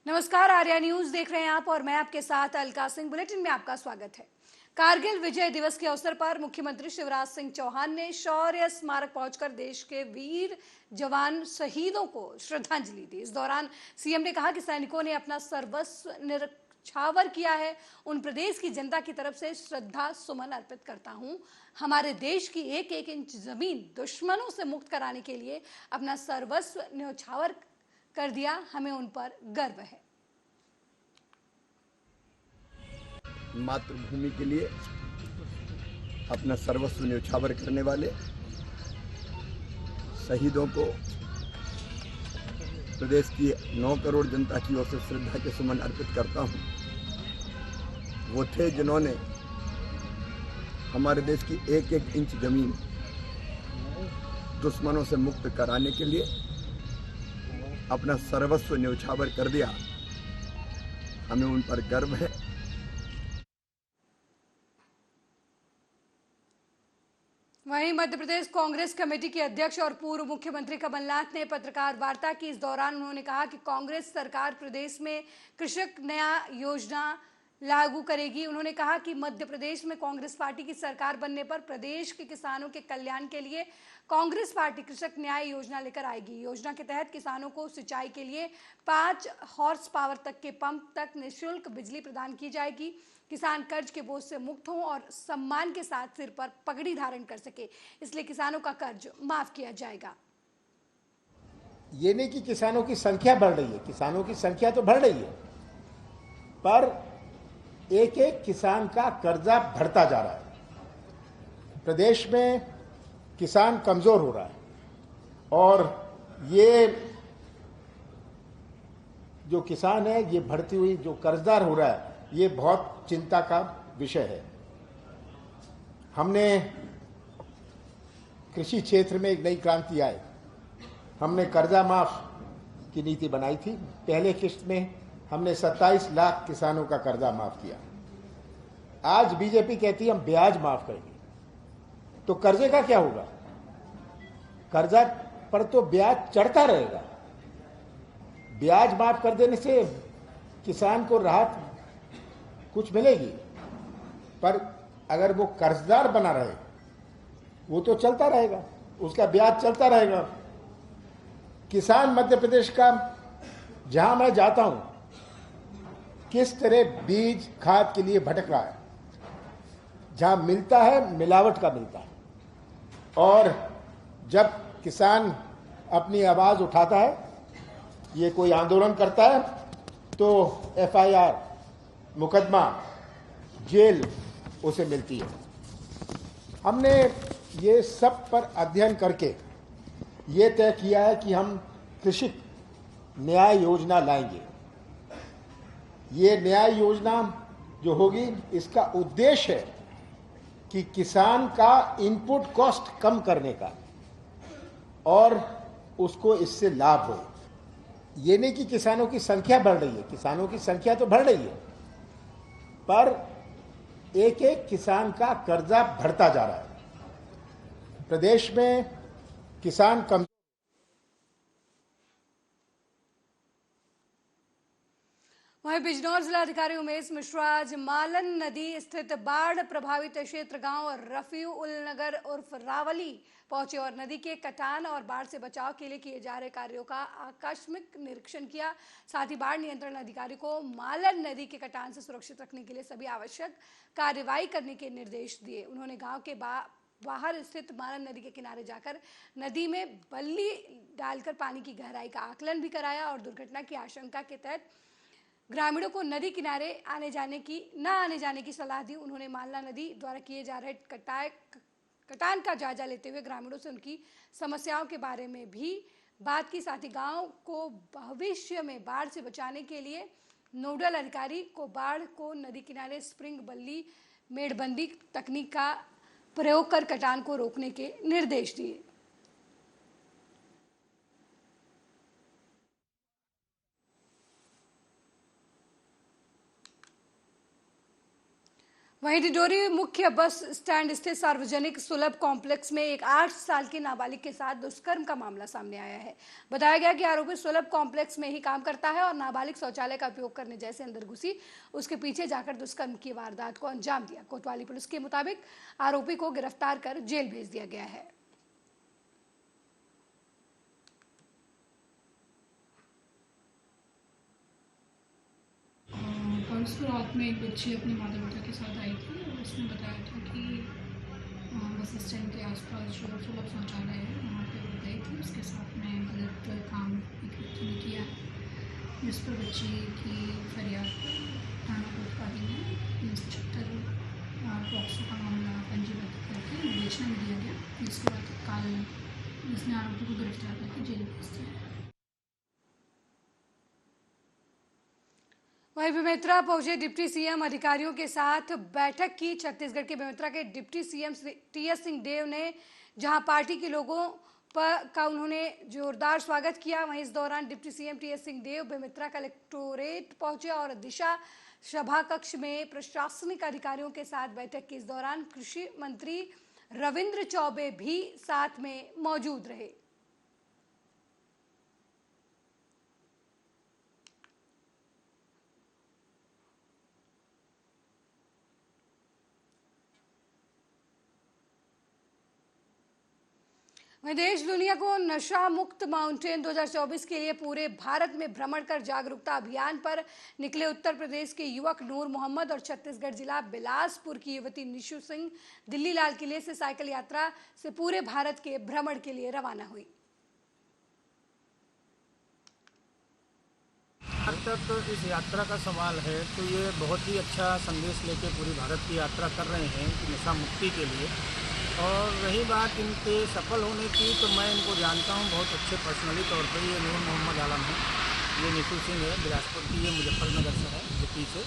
नमस्कार, आर्या न्यूज देख रहे हैं आप और मैं आपके साथ अलका सिंह। बुलेटिन में आपका स्वागत है। कारगिल विजय दिवस के अवसर पर मुख्यमंत्री शिवराज सिंह चौहान ने शौर्य स्मारक पहुंचकर देश के वीर जवान शहीदों को श्रद्धांजलि दी। इस दौरान सीएम ने कहा कि सैनिकों ने अपना सर्वस्व न्यौछावर किया है। उन प्रदेश की जनता की तरफ से श्रद्धा सुमन अर्पित करता हूं। हमारे देश की एक एक इंच जमीन दुश्मनों से मुक्त कराने के लिए अपना सर्वस्व न्यौछावर कर दिया। हमें उन पर गर्व है। मातृभूमि के लिए अपना सर्वस्व न्यौछावर करने वाले शहीदों को प्रदेश की 9 करोड़ जनता की ओर से श्रद्धा के सुमन अर्पित करता हूं। वो थे जिन्होंने हमारे देश की एक एक इंच जमीन दुश्मनों से मुक्त कराने के लिए अपना सर्वस्व न्यौछावर कर दिया। हमें उन पर गर्व है। वहीं मध्य प्रदेश कांग्रेस कमेटी के अध्यक्ष और पूर्व मुख्यमंत्री कमलनाथ ने पत्रकार वार्ता की। इस दौरान उन्होंने कहा कि कांग्रेस सरकार प्रदेश में कृषक न्याय योजना लागू करेगी। उन्होंने कहा कि मध्य प्रदेश में कांग्रेस पार्टी की सरकार बनने पर प्रदेश के किसानों के कल्याण के लिए कांग्रेस पार्टी कृषक न्याय योजना लेकर आएगी। योजना के तहत किसानों को सिंचाई के लिए 5 हॉर्स पावर तक के पंप तक निःशुल्क बिजली प्रदान की जाएगी। किसान कर्ज के बोझ से मुक्त हों और सम्मान के साथ सिर पर पगड़ी धारण कर सके, इसलिए किसानों का कर्ज माफ किया जाएगा। ये नहीं कि किसानों की संख्या बढ़ रही है, किसानों की संख्या तो बढ़ रही है, पर एक एक किसान का कर्जा बढ़ता जा रहा है। प्रदेश में किसान कमजोर हो रहा है और ये जो किसान है, ये बढ़ती हुई जो कर्जदार हो रहा है, ये बहुत चिंता का विषय है। हमने कृषि क्षेत्र में एक नई क्रांति आई। हमने कर्जा माफ की नीति बनाई थी। पहले किश्त में हमने 27 लाख किसानों का कर्जा माफ किया। आज बीजेपी कहती है हम ब्याज माफ करेंगे, तो कर्जे का क्या होगा? कर्जा पर तो ब्याज चढ़ता रहेगा। ब्याज माफ कर देने से किसान को राहत कुछ मिलेगी, पर अगर वो कर्जदार बना रहे, वो तो चलता रहेगा, उसका ब्याज चलता रहेगा। किसान मध्य प्रदेश का, जहां मैं जाता हूं, किस तरह बीज खाद के लिए भटक रहा है। जहां मिलता है मिलावट का मिलता है, और जब किसान अपनी आवाज उठाता है, ये कोई आंदोलन करता है, तो एफआईआर, मुकदमा, जेल उसे मिलती है। हमने ये सब पर अध्ययन करके ये तय किया है कि हम कृषि न्याय योजना लाएंगे। ये न्याय योजना जो होगी, इसका उद्देश्य है कि किसान का इनपुट कॉस्ट कम करने का और उसको इससे लाभ हो। ये नहीं कि किसानों की संख्या बढ़ रही है, किसानों की संख्या तो बढ़ रही है, पर एक एक किसान का कर्जा बढ़ता जा रहा है। प्रदेश में किसान कम। वहीं बिजनौर जिलाधिकारी उमेश मिश्रा आज मालन नदी स्थित बाढ़ प्रभावित क्षेत्र गांव रफीउ उल नगर उर्फ रावली पहुंचे और नदी के कटान और बाढ़ से बचाव के लिए किए जा रहे कार्यों का आकस्मिक निरीक्षण किया। साथ ही बाढ़ नियंत्रण अधिकारी को मालन नदी के कटान से सुरक्षित रखने के लिए सभी आवश्यक कार्रवाई करने के निर्देश दिए। उन्होंने गांव के बाहर स्थित मालन नदी के किनारे जाकर नदी में बल्ली डालकर पानी की गहराई का आकलन भी कराया और दुर्घटना की आशंका के तहत ग्रामीणों को नदी किनारे आने जाने की सलाह दी। उन्होंने मालना नदी द्वारा किए जा रहे कटान का जायजा लेते हुए ग्रामीणों से उनकी समस्याओं के बारे में भी बात की। साथ ही गांव को भविष्य में बाढ़ से बचाने के लिए नोडल अधिकारी को बाढ़ को नदी किनारे स्प्रिंग बल्ली मेड़बंदी तकनीक का प्रयोग कर कटान को रोकने के निर्देश दिए। वहीं डिडोरी मुख्य बस स्टैंड स्थित सार्वजनिक सुलभ कॉम्प्लेक्स में एक 8 साल की नाबालिग के साथ दुष्कर्म का मामला सामने आया है। बताया गया कि आरोपी सुलभ कॉम्प्लेक्स में ही काम करता है और नाबालिग शौचालय का उपयोग करने जैसे अंदर घुसी उसके पीछे जाकर दुष्कर्म की वारदात को अंजाम दिया। कोतवाली पुलिस के मुताबिक आरोपी को गिरफ्तार कर जेल भेज दिया गया है। परसों रात में एक बच्ची अपने माता पिता के साथ आई थी और उसने बताया था कि बस स्टैंड के आसपास जो सुलभ शौचालय है वहाँ पे वो गई थी, उसके साथ में गलत काम एक व्यक्ति ने किया है, जिस पर बच्ची की फरियाद पर थाना कोतवाली में 376 पॉक्सो का मामला पंजीबद्ध करके विवेचना में दिया गया, जिसके बाद तत्काल उसने आरोपी को गिरफ्तार करके जेल भेज दिया। वहीं बेमेतरा पहुंचे डिप्टी सीएम अधिकारियों के साथ बैठक की। छत्तीसगढ़ के बेमेतरा के डिप्टी सीएम टीएस सिंहदेव ने जहां पार्टी के लोगों का उन्होंने जोरदार स्वागत किया, वहीं इस दौरान deputy CM TS Singhdeo Bemetara collectorate पहुंचे और दिशा सभा कक्ष में प्रशासनिक अधिकारियों के साथ बैठक की। इस दौरान कृषि मंत्री रविंद्र चौबे भी साथ में मौजूद रहे। वहीं देश दुनिया को नशा मुक्त माउंटेन 2024 के लिए पूरे भारत में भ्रमण कर जागरूकता अभियान पर निकले उत्तर प्रदेश के युवक नूर मोहम्मद और छत्तीसगढ़ जिला बिलासपुर की युवती निशु सिंह दिल्ली लाल किले से साइकिल यात्रा से पूरे भारत के भ्रमण के लिए रवाना हुई। तो इस यात्रा का सवाल है तो ये बहुत ही अच्छा संदेश लेके पूरी भारत की यात्रा कर रहे हैं कि नशा मुक्ति के लिए। और रही बात इनके सफल होने की, तो मैं इनको जानता हूँ बहुत अच्छे पर्सनली तौर पे। ये नूर मोहम्मद आलम है, ये निशु सिंह है, बिलासपुर की, ये मुजफ्फरनगर से है, यूपी से।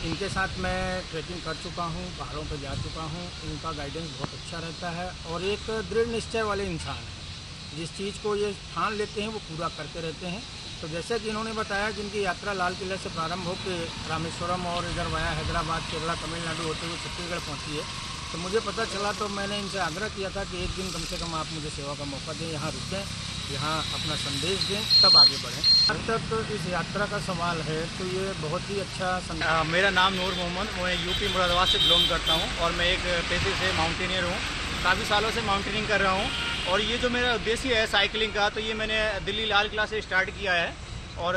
इनके साथ मैं ट्रैकिंग कर चुका हूँ, पहाड़ों पर जा चुका हूँ। इनका गाइडेंस बहुत अच्छा रहता है और एक दृढ़ निश्चय वाले इंसान हैं। जिस चीज़ को ये ठान लेते हैं वो पूरा करते रहते हैं। तो जैसे कि इन्होंने बताया कि इनकी यात्रा लाल किले से प्रारंभ होकर रामेश्वरम और इधर वाया हैदराबाद, केरला, तमिलनाडु होते हुए छत्तीसगढ़ पहुँची है। तो मुझे पता चला तो मैंने इनसे आग्रह किया था कि एक दिन कम से कम आप मुझे सेवा का मौका दें, यहाँ रुकें, यहाँ अपना संदेश दें, तब आगे बढ़ें। अब तक तो इस यात्रा का सवाल है तो ये बहुत ही अच्छा मेरा नाम नूर मोहम्मद, मैं यूपी मुरादाबाद से बिलोंग करता हूँ और मैं एक पेशे से माउंटेनियर हूँ। काफ़ी सालों से माउंटेनिंग कर रहा हूँ और ये जो मेरा उद्देश्य है साइकिलिंग का, तो ये मैंने दिल्ली लाल किला से स्टार्ट किया है और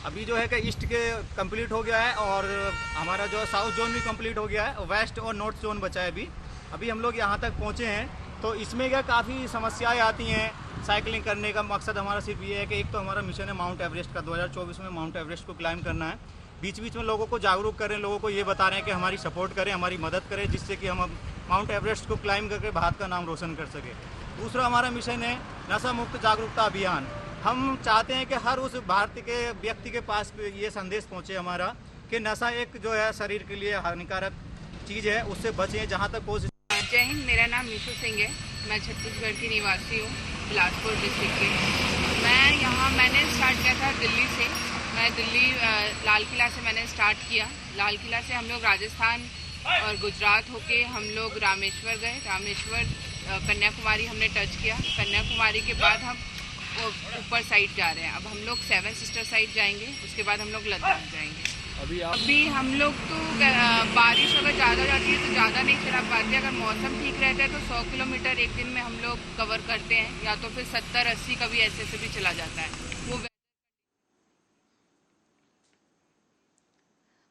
अभी जो है कि ईस्ट के कंप्लीट हो गया है और हमारा जो साउथ जोन भी कंप्लीट हो गया है, वेस्ट और नॉर्थ जोन बचा है। अभी हम लोग यहाँ तक पहुँचे हैं। तो इसमें क्या काफ़ी समस्याएं आती हैं। साइकिलिंग करने का मकसद हमारा सिर्फ ये है कि एक तो हमारा मिशन है माउंट एवरेस्ट का, 2024 में माउंट एवरेस्ट को क्लाइम करना है। बीच बीच में लोगों को जागरूक करें, लोगों को ये बता रहे हैं कि हमारी सपोर्ट करें, हमारी मदद करें, जिससे कि हम माउंट एवरेस्ट को क्लाइम करके भारत का नाम रोशन कर सकें। दूसरा हमारा मिशन है नशा मुक्त जागरूकता अभियान। हम चाहते हैं कि हर उस भारतीय के व्यक्ति के पास ये संदेश पहुँचे हमारा कि नशा एक जो है शरीर के लिए हानिकारक चीज़ है, उससे बचें जहाँ तक कोशिश। जय हिंद, मेरा नाम निशु सिंह है। मैं छत्तीसगढ़ की निवासी हूँ, बिलासपुर डिस्ट्रिक्ट की। मैंने स्टार्ट किया था दिल्ली से। मैं दिल्ली लाल किला से मैंने स्टार्ट किया। लाल किला से हम लोग राजस्थान और गुजरात होके हम लोग रामेश्वर गए। रामेश्वर कन्याकुमारी हमने टच किया। कन्याकुमारी के बाद हम ऊपर साइड जा रहे हैं। अब हम लोग 7 सिस्टर साइड जाएंगे, उसके बाद हम लोग लद्दाख जाएंगे। अभी हम लोग तो बारिश अगर ज़्यादा जाती है तो ज़्यादा नहीं चला पाते। अगर मौसम ठीक रहता है तो 100 किलोमीटर एक दिन में हम लोग कवर करते हैं, या तो फिर 70-80 कभी ऐसे से भी चला जाता है वो।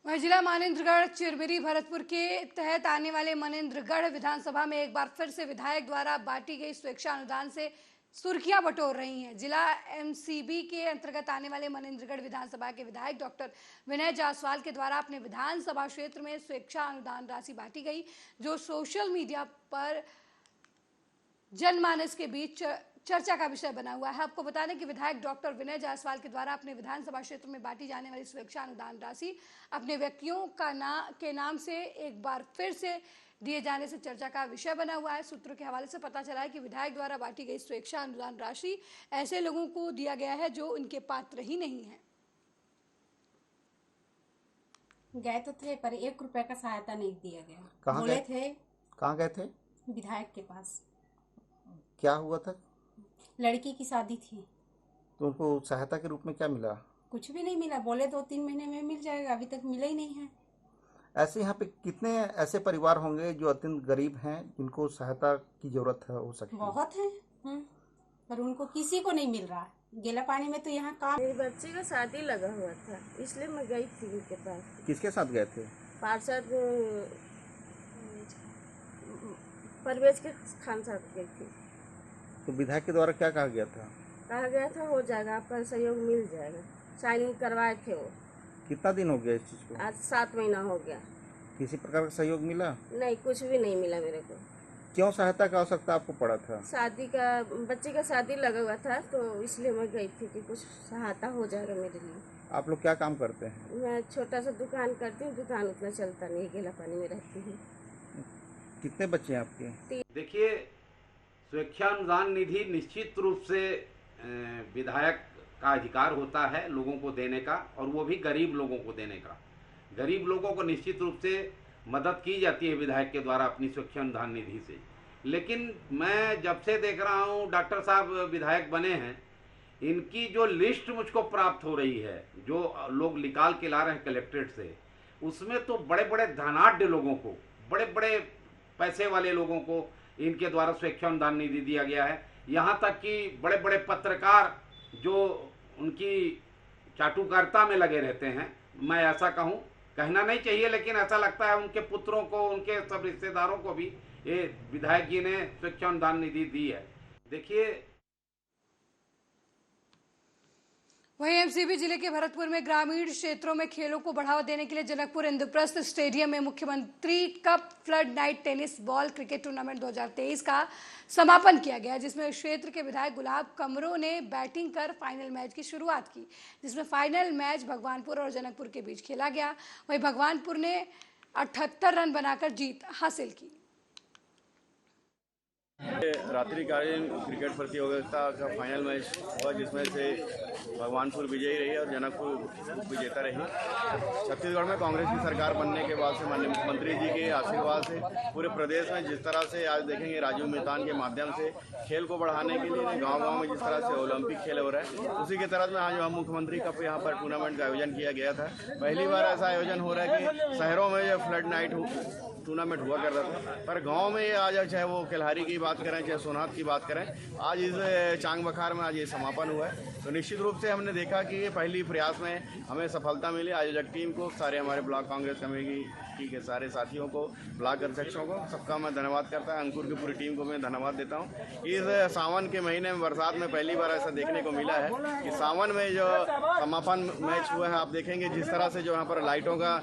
वहीं जिला मनेन्द्रगढ़ चिरमिरी भरतपुर के तहत आने वाले मनेन्द्रगढ़ विधानसभा में एक बार फिर से विधायक द्वारा बांटी गई स्वेच्छा अनुदान से सुर्खियां बटोर रही हैं। जिला एमसीबी के अंतर्गत आने वाले मनेन्द्रगढ़ विधानसभा के विधायक डॉक्टर विनय जायसवाल के द्वारा अपने विधानसभा क्षेत्र में स्वेच्छा अनुदान राशि बांटी गई, जो सोशल मीडिया पर जनमानस के बीच चर्चा का विषय बना हुआ है। आपको बता दें कि विधायक डॉक्टर विनय जायसवाल के द्वारा अपने विधानसभा क्षेत्र में बांटी जाने वाली स्वेच्छा अनुदान राशि अपने व्यक्तियों के नाम से एक बार फिर से दिए जाने से चर्चा का विषय बना हुआ है। सूत्रों के हवाले से पता चला है कि विधायक द्वारा बांटी गई स्वेच्छा अनुदान राशि ऐसे लोगों को दिया गया है जो उनके पात्र ही नहीं है। गए तो थे पर 1 रुपए का सहायता नहीं दिया गया। कहाँ बोले गए? थे कहाँ गए थे? विधायक के पास, क्या हुआ था? लड़की की शादी थी। तो उनको सहायता के रूप में क्या मिला? कुछ भी नहीं मिला, बोले 2-3 महीने में मिल जाएगा, अभी तक मिला ही नहीं है। ऐसे यहाँ पे कितने ऐसे परिवार होंगे जो अत्यंत गरीब हैं, जिनको सहायता की जरूरत है हो सकती है? बहुत है। पर उनको किसी को नहीं मिल रहा। गीला पानी में तो यहाँ काम। मेरी बच्ची का शादी लगा हुआ था, इसलिए मैं गई थी उनके पास। किसके साथ गए थे? पार्षद परवेज के खान साथ गई थी। तो विधायक के द्वारा क्या कहा गया था? कहा गया था हो जाएगा, आपका सहयोग मिल जाएगा। साइनिंग करवाए थे वो। कितना दिन हो गया इस चीज को? आज 7 महीना हो गया। किसी प्रकार का सहयोग मिला? नहीं, कुछ भी नहीं मिला मेरे को। क्यों सहायता की आवश्यकता आपको पड़ा था? शादी का, बच्चे का शादी लगा हुआ था, तो इसलिए मैं गई थी कि कुछ सहायता हो जाएगा मेरे लिए। आप लोग क्या काम करते हैं? मैं छोटा सा दुकान करती हूँ, दुकान उतना चलता नहीं, गीला पानी में रहती हूँ। कितने बच्चे हैं आपके? देखिए, स्वेच्छानुदान निधि निश्चित रूप से विधायक का अधिकार होता है लोगों को देने का, और वो भी गरीब लोगों को देने का। गरीब लोगों को निश्चित रूप से मदद की जाती है विधायक के द्वारा अपनी स्वेच्छानुदान निधि से। लेकिन मैं जब से देख रहा हूँ डॉक्टर साहब विधायक बने हैं, इनकी जो लिस्ट मुझको प्राप्त हो रही है, जो लोग निकाल के ला रहे हैं कलेक्ट्रेट से, उसमें तो बड़े बड़े धनाढ्य लोगों को, बड़े बड़े पैसे वाले लोगों को इनके द्वारा स्वेच्छानुदान निधि दिया गया है। यहाँ तक कि बड़े बड़े पत्रकार जो उनकी चाटुकारिता में लगे रहते हैं, मैं ऐसा कहूँ, कहना नहीं चाहिए लेकिन ऐसा लगता है उनके पुत्रों को, उनके सब रिश्तेदारों को भी ये विधायक जी ने स्वेच्छानुदान निधि दी है। देखिए, वहीं एमसीबी जिले के भरतपुर में ग्रामीण क्षेत्रों में खेलों को बढ़ावा देने के लिए जनकपुर इंद्रप्रस्थ स्टेडियम में मुख्यमंत्री cup flood night tennis ball cricket tournament 2023 का समापन किया गया, जिसमें क्षेत्र के विधायक गुलाब कमरों ने बैटिंग कर फाइनल मैच की शुरुआत की, जिसमें फाइनल मैच भगवानपुर और जनकपुर के बीच खेला गया। वहीं भगवानपुर ने 78 रन बनाकर जीत हासिल की। रात्रिकालीन क्रिकेट प्रतियोगिता का फाइनल मैच हुआ, जिसमें से भगवानपुर विजयी रही और जनकपुर विजेता रही। छत्तीसगढ़ में कांग्रेस की सरकार बनने के बाद से माननीय मुख्यमंत्री जी के आशीर्वाद से पूरे प्रदेश में जिस तरह से आज देखेंगे राजीव मैदान के माध्यम से खेल को बढ़ाने के लिए गांव-गांव में जिस तरह से ओलंपिक खेल हो रहा है, उसी के तरह में आज मुख्यमंत्री कप यहाँ पर टूर्नामेंट का आयोजन किया गया था। पहली बार ऐसा आयोजन हो रहा है कि शहरों में जो फ्लड नाइट टूर्नामेंट हुआ करता था, पर गांव में ये आज चाहे वो खिलाड़ी की बात करें चाहे सोनात की बात करें, आज इस चांग बखार में आज ये समापन हुआ है। तो निश्चित रूप से हमने देखा कि ये पहली प्रयास में हमें सफलता मिली। आयोजक टीम को, सारे हमारे ब्लॉक कांग्रेस कमेटी के सारे साथियों को, ब्लॉक अध्यक्षों को, सबका मैं धन्यवाद करता हूँ। अंकुर की पूरी टीम को मैं धन्यवाद देता हूँ। इस सावन के महीने में बरसात में पहली बार ऐसा देखने को मिला है कि सावन में जो समापन मैच हुआ है, आप देखेंगे जिस तरह से जो यहाँ पर लाइटों का,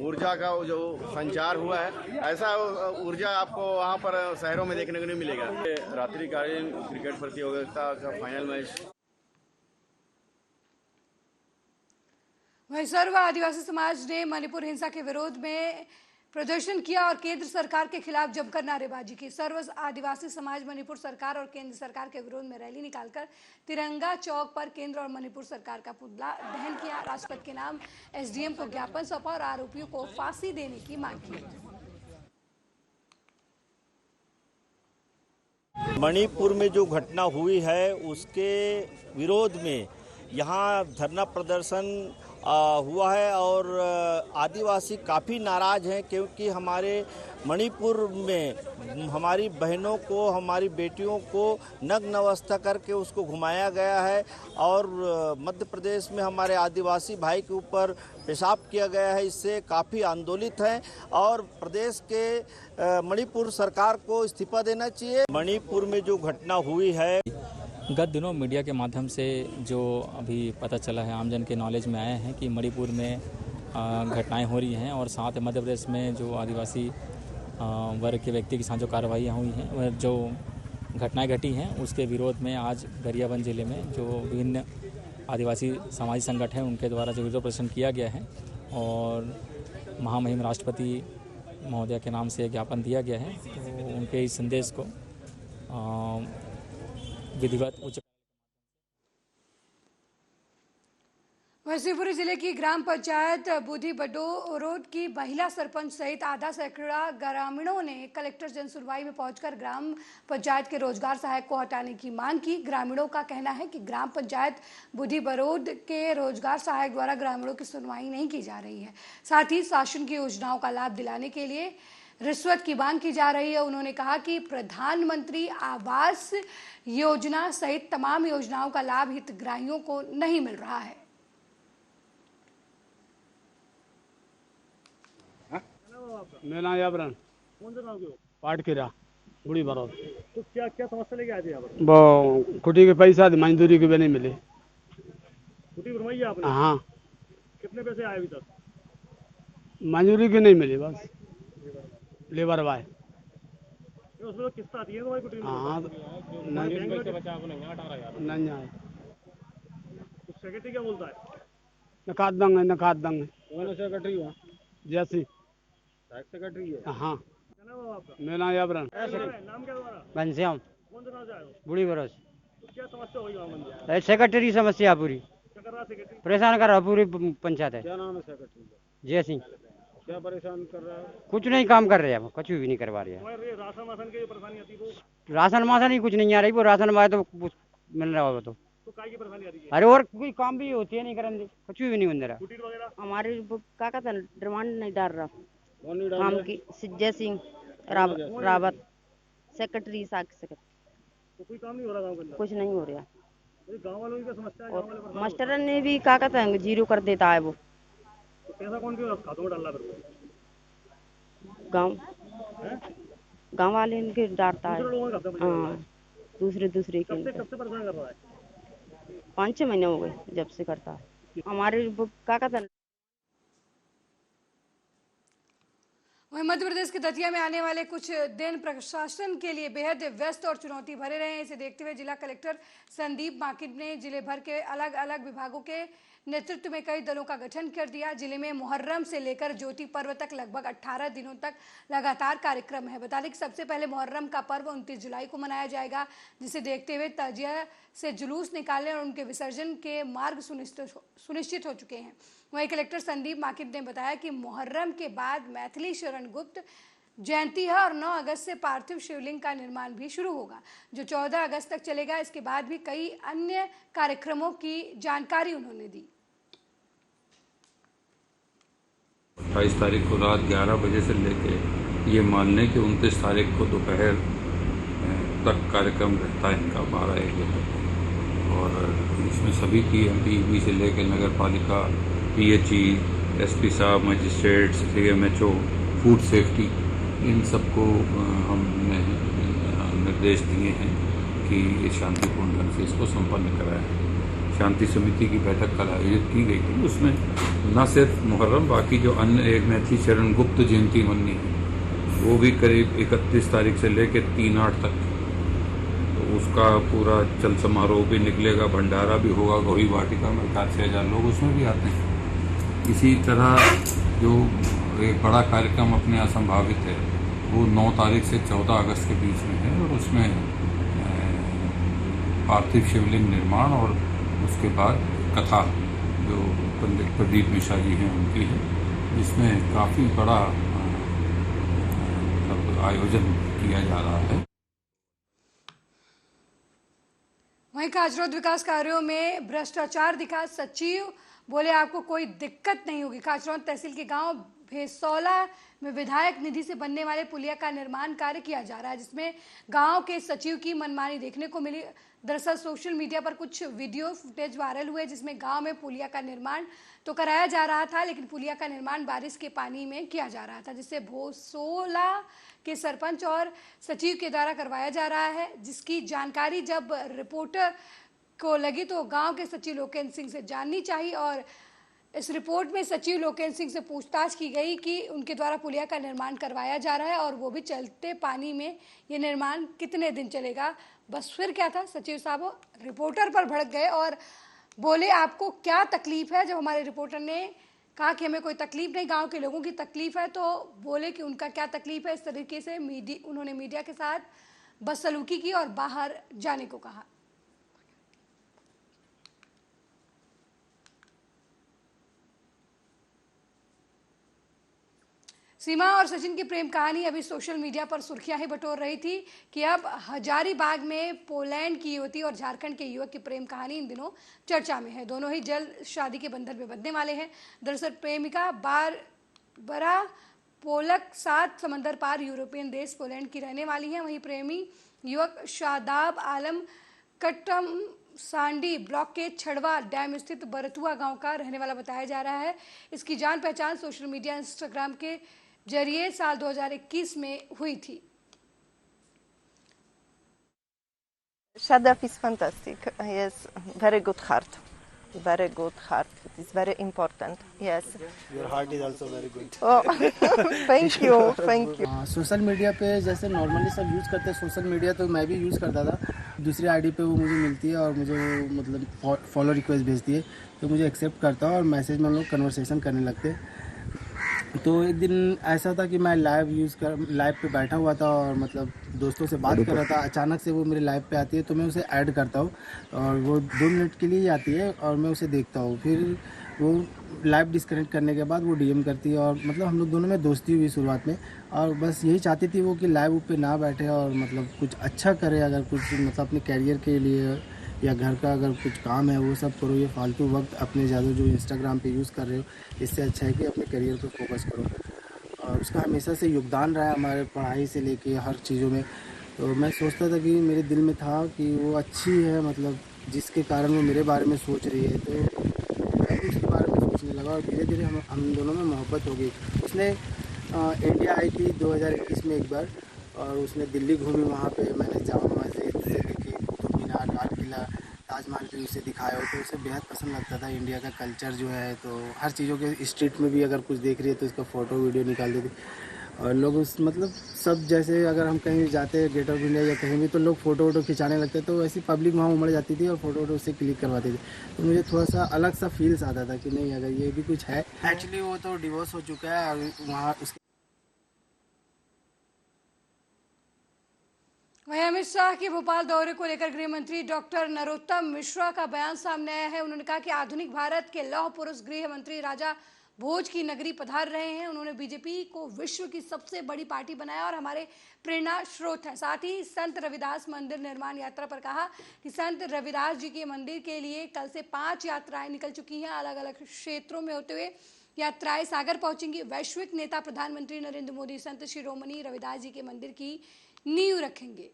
ऊर्जा का जो संचार हुआ है, ऐसा ऊर्जा आपको वहाँ पर शहरों में देखने को नहीं मिलेगा। रात्रिकालीन क्रिकेट प्रतियोगिता का फाइनल मैच। वहीं सर्व आदिवासी समाज ने मणिपुर हिंसा के विरोध में प्रदर्शन किया और केंद्र सरकार के खिलाफ जमकर नारेबाजी की। सर्व आदिवासी समाज मणिपुर सरकार और केंद्र सरकार के विरोध में रैली निकालकर तिरंगा चौक पर केंद्र और मणिपुर सरकार का पुतला दहन किया, राष्ट्रपति के नाम एसडीएम को ज्ञापन सौंपा और आरोपियों को फांसी देने की मांग की। मणिपुर में जो घटना हुई है उसके विरोध में यहाँ धरना प्रदर्शन हुआ है और आदिवासी काफ़ी नाराज़ हैं, क्योंकि हमारे मणिपुर में हमारी बहनों को, हमारी बेटियों को नग्न अवस्था करके उसको घुमाया गया है और मध्य प्रदेश में हमारे आदिवासी भाई के ऊपर पेशाब किया गया है। इससे काफ़ी आंदोलित हैं और प्रदेश के मणिपुर सरकार को इस्तीफा देना चाहिए। मणिपुर में जो घटना हुई है, गत दिनों मीडिया के माध्यम से जो अभी पता चला है, आमजन के नॉलेज में आया है कि मणिपुर में घटनाएं हो रही हैं और साथ मध्य प्रदेश में जो आदिवासी वर्ग के व्यक्ति के साथ जो कार्रवाइयाँ हुई हैं, जो घटनाएं घटी हैं, उसके विरोध में आज गरियाबंद जिले में जो विभिन्न आदिवासी सामाजिक संगठन हैं उनके द्वारा जो विरोध प्रदर्शन किया गया है और महामहिम राष्ट्रपति महोदय के नाम से ज्ञापन दिया गया है। तो उनके इस संदेश को विधिवत उच्च वहीं शिवपुरी जिले की ग्राम पंचायत बूढ़ी बडोरोड की महिला सरपंच सहित आधा सैकड़ा ग्रामीणों ने कलेक्टर जन सुनवाई में पहुंचकर ग्राम पंचायत के रोजगार सहायक को हटाने की मांग की। ग्रामीणों का कहना है कि ग्राम पंचायत बूढ़ी बडोरोड के रोजगार सहायक द्वारा ग्रामीणों की सुनवाई नहीं की जा रही है। साथ ही शासन की योजनाओं का लाभ दिलाने के लिए रिश्वत की मांग की जा रही है। उन्होंने कहा कि प्रधानमंत्री आवास योजना सहित तमाम योजनाओं का लाभ हितग्राहियों को नहीं मिल रहा है। मेरा नाम याबरन। कौन सा गाँव के हो? पाटकिरा बूढ़ी बरौद। तो क्या क्या समस्या लेके आए थे यहाँ पर? वो कुटी के पैसा मजदूरी के भी नहीं मिले। कुटी बनवाई है आपने? हाँ। कितने पैसे आए अभी तक? मजदूरी की नहीं मिली, बस लेबर वाय। उसमें तो किस्त आती है तुम्हारी कुटी में? हाँ नहीं आए। तो सेक्रेटरी क्या बोलता है? नकाद देंगे नकाद देंगे। कौन सेक्रेटरी हुआ? जैसी सेक्रेटरी है। हाँ। क्या नाम है आपका? मेरा नाम याबरन। नाम क्या तुम्हारा? घनश्याम। कौन सा गाँव से आए हो? बूढ़ी बरस। तो क्या समस्या हुई गाँव में? सेक्रेटरी समस्या पूरी क्या कर रहा है सेक्रेटरी? परेशान कर रहा पूरी पंचायत है। क्या नाम है सेक्रेटरी? जय सिंह। क्या परेशान कर रहा है? कुछ नहीं काम कर रहे हैं, कुछ भी नहीं करवा रहे हैं। तुम्हारे राशन वासन की परेशानी आती है वो? राशन वासन ही कुछ नहीं आ रही, वो राशन वाले तो कुछ मिल रहा होगा तो काय की परेशानी आ रही है? अरे और कोई काम भी होती है नहीं करेंगे, कुछ भी नहीं बन रहा। कुटीर वगैरह हमारे का था डिमांड नहीं डाल रहा कौन नहीं डाल काम रहा? की जय सिंह रावत सेक्रेटरी सेक्रेटरी। तो कोई काम नहीं हो रहा गाँव के अंदर? कुछ नहीं हो रहा। गाँव वालों की क्या समस्या है? गाँव वाले परेशान मास्टर ने भी का कहता है जीरो कर देता है वो। तो पैसा कौन के खातों में डाल रहा है? गाँव वाले इनके डांटता है। दूसरे लोगों के खाते में हाँ दूसरे कब से परेशान कर रहा है? 5-6 महीने हो गए जब से करता है। हमारे का कहता है। वहीं मध्य प्रदेश के दतिया में आने वाले कुछ दिन प्रशासन के लिए बेहद व्यस्त और चुनौती भरे रहे हैं। इसे देखते हुए जिला कलेक्टर संदीप माकिद ने जिले भर के अलग अलग विभागों के नेतृत्व में कई दलों का गठन कर दिया। जिले में मुहर्रम से लेकर ज्योति पर्व तक लगभग 18 दिनों तक लगातार कार्यक्रम है। बता दें कि सबसे पहले मुहर्रम का पर्व 29 जुलाई को मनाया जाएगा, जिसे देखते हुए ताजिया से जुलूस निकालने और उनके विसर्जन के मार्ग सुनिश्चित हो चुके हैं। वहीं कलेक्टर संदीप माकिद ने बताया कि मुहर्रम के बाद मैथिली शरण गुप्त जयंती है और 9 अगस्त से पार्थिव शिवलिंग का निर्माण भी शुरू होगा, जो 14 अगस्त तक चलेगा। इसके बाद भी कई अन्य कार्यक्रमों की जानकारी उन्होंने दी। 28 तारीख को रात 11 बजे से लेके ये मान लें कि 29 तारीख को दोपहर तक कार्यक्रम रहता है इनका 12-1 बजे तक। और इसमें सभी PMPEB से लेकर नगर पालिका, PHE, SP साहब, मजिस्ट्रेट्स, CMHO, फूड सेफ्टी, इन सबको हमने निर्देश दिए हैं कि शांतिपूर्ण ढंग से इसको संपन्न कराएं। शांति समिति की बैठक कल आयोजित की गई थी, उसमें न सिर्फ मुहर्रम, बाकी जो अन्य एक मैथिली शरण गुप्त जयंती मननी है वो भी करीब 31 तारीख से लेकर 3/8 तक, तो उसका पूरा चल समारोह भी निकलेगा, भंडारा भी होगा, गौरी वाटिका में 4-6 लोग उसमें भी आते हैं। इसी तरह जो एक बड़ा कार्यक्रम अपने यहाँ संभावित है वो 9 तारीख से 14 अगस्त के बीच में है, और उसमें पार्थिव शिवलिंग निर्माण और उसके बाद कथा जो पंडित प्रदीप मिश्रा जी हैं उनकी है, जिसमें काफ़ी बड़ा आयोजन किया जा रहा है। वहीं काचरौद विकास कार्यों में भ्रष्टाचार दिखा, सचिव बोले आपको कोई दिक्कत नहीं होगी। काचरौद तहसील के गांव भेसौला में विधायक निधि से बनने वाले पुलिया का निर्माण कार्य किया जा रहा है, जिसमें गांव के सचिव की मनमानी देखने को मिली। दरअसल सोशल मीडिया पर कुछ वीडियो फुटेज वायरल हुए जिसमें गांव में पुलिया का निर्माण तो कराया जा रहा था, लेकिन पुलिया का निर्माण बारिश के पानी में किया जा रहा था, जिससे भोसोला के सरपंच और सचिव के द्वारा करवाया जा रहा है। जिसकी जानकारी जब रिपोर्टर को लगी तो गांव के सचिव लोकेन्द्र सिंह से जाननी चाहिए, और इस रिपोर्ट में सचिव लोकेन्द्र सिंह से पूछताछ की गई कि उनके द्वारा पुलिया का निर्माण करवाया जा रहा है और वो भी चलते पानी में, ये निर्माण कितने दिन चलेगा। बस फिर क्या था, सचिव साहब रिपोर्टर पर भड़क गए और बोले आपको क्या तकलीफ है। जब हमारे रिपोर्टर ने कहा कि हमें कोई तकलीफ नहीं, गांव के लोगों की तकलीफ है, तो बोले कि उनका क्या तकलीफ है। इस तरीके से उन्होंने मीडिया के साथ बदसलूकी की और बाहर जाने को कहा। सीमा और सचिन की प्रेम कहानी अभी सोशल मीडिया पर सुर्खियां ही बटोर रही थी कि अब हजारीबाग में पोलैंड की युवती और झारखंड के युवक की प्रेम कहानी इन दिनों चर्चा में है। दोनों ही जल्द शादी के बंधन में बंधने वाले हैं। दरअसल प्रेमिका बारबरा पोलक 7 समंदर पार यूरोपियन देश पोलैंड की रहने वाली है। वहीं प्रेमी युवक शादाब आलम कट्टम सांडी ब्लॉक के छड़वा डैम स्थित बरतुआ गांव का रहने वाला बताया जा रहा है। इसकी जान पहचान सोशल मीडिया इंस्टाग्राम के जरिए साल 2021 में हुई थी। Shadab is fantastic. He has very good heart. Very good heart. It is very important. Yes. Your heart is also very good. Oh, thank you. Thank you. Social media पे जैसे normally सब use करते हैं social media, तो मैं भी use करता था। दूसरी आईडी पे वो मुझे मिलती है और मुझे वो मतलब फॉलो रिक्वेस्ट भेजती है, तो मुझे एक्सेप्ट करता हूँ और मैसेज में हम लोग कन्वर्सेशन करने लगते हैं। तो एक दिन ऐसा था कि मैं लाइव पे बैठा हुआ था और मतलब दोस्तों से बात कर रहा था। अचानक से वो मेरे लाइव पे आती है, तो मैं उसे ऐड करता हूँ और वो 2 मिनट के लिए ही आती है और मैं उसे देखता हूँ। फिर वो लाइव डिस्कनेक्ट करने के बाद वो डीएम करती है और मतलब हम लोग दोनों में दोस्ती हुई शुरुआत में। और बस यही चाहती थी वो कि लाइव पे ना बैठे और मतलब कुछ अच्छा करे, अगर कुछ मतलब अपने कैरियर के लिए या घर का अगर कुछ काम है वो सब करो। ये फालतू वक्त अपने ज़्यादा जो इंस्टाग्राम पे यूज़ कर रहे हो, इससे अच्छा है कि अपने करियर पे फोकस करो। और उसका हमेशा से योगदान रहा है हमारे पढ़ाई से लेके हर चीज़ों में। तो मैं सोचता था कि मेरे दिल में था कि वो अच्छी है, मतलब जिसके कारण वो मेरे बारे में सोच रही है, तो मैं भी उसके बारे में सोचने लगा और धीरे धीरे हम दोनों में मोहब्बत हो गई। उसने इंडिया आई थी 2021 में एक बार और उसने दिल्ली घूमी। वहाँ पे मैंने जामा मस्जिद से लेके कुतुब मीनार, लाल किला, ताजमहल भी उसे दिखाया हो, तो उसे बेहद पसंद लगता था इंडिया का कल्चर जो है। तो हर चीज़ों के स्ट्रीट में भी अगर कुछ देख रही है तो उसका फ़ोटो वीडियो निकाल देती। और लोग उस मतलब सब जैसे अगर हम कहीं जाते हैं गेट ऑफ इंडिया या कहीं भी, तो लोग फ़ोटो वोटो खिंचाने लगते हैं, तो वैसी पब्लिक वहाँ उमड़ जाती थी और फ़ोटो वोटो उससे क्लिक करवाती थी। तो मुझे थोड़ा सा अलग सा फील्स आता था कि नहीं, अगर ये भी कुछ है। एक्चुअली वो तो डिवोर्स हो चुका है और वहाँ उसके वहीं अमित शाह के भोपाल दौरे को लेकर गृह मंत्री डॉक्टर नरोत्तम मिश्रा का बयान सामने आया है। उन्होंने कहा कि आधुनिक भारत के लौह पुरुष गृह मंत्री राजा भोज की नगरी पधार रहे हैं। उन्होंने बीजेपी को विश्व की सबसे बड़ी पार्टी बनाया और हमारे प्रेरणा स्रोत है। साथ ही संत रविदास मंदिर निर्माण यात्रा पर कहा कि संत रविदास जी के मंदिर के लिए कल से 5 यात्राएं निकल चुकी हैं। अलग अलग क्षेत्रों में होते हुए यात्राएं सागर पहुंचेंगी। वैश्विक नेता प्रधानमंत्री नरेंद्र मोदी संत शिरोमणि रविदास जी के मंदिर की नींव रखेंगे।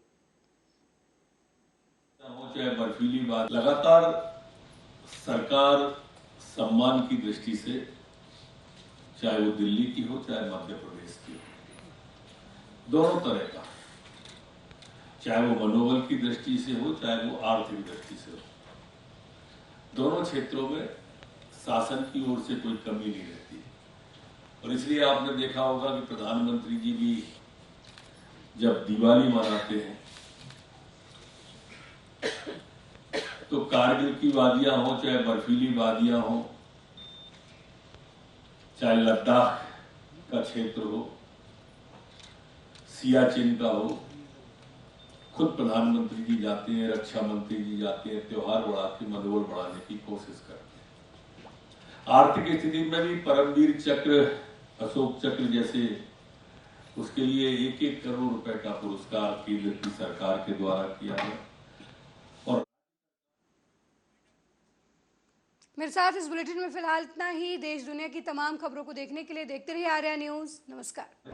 चाहे बर्फीली बात, लगातार सरकार सम्मान की दृष्टि से, चाहे वो दिल्ली की हो चाहे मध्य प्रदेश की हो, दोनों तरह का, चाहे वो मनोबल की दृष्टि से हो चाहे वो आर्थिक दृष्टि से हो, दोनों क्षेत्रों में शासन की ओर से कोई कमी नहीं रहती। और इसलिए आपने देखा होगा कि प्रधानमंत्री जी भी जब दिवाली मनाते हैं तो कारगिल की वादियां हो चाहे बर्फीली वादियां हो, चाहे लद्दाख का क्षेत्र हो, सियाचिन का हो, खुद प्रधानमंत्री जी जाते हैं, रक्षा मंत्री जी जाते हैं, त्योहार बढ़ा के मनोबल बढ़ाने की कोशिश करते हैं। आर्थिक स्थिति में भी परमवीर चक्र, अशोक चक्र जैसे, उसके लिए 1-1 करोड़ रुपए का पुरस्कार केंद्र की सरकार के द्वारा किया गया। मेरे साथ इस बुलेटिन में फिलहाल इतना ही। देश दुनिया की तमाम खबरों को देखने के लिए देखते रहिए आर्या न्यूज़। नमस्कार।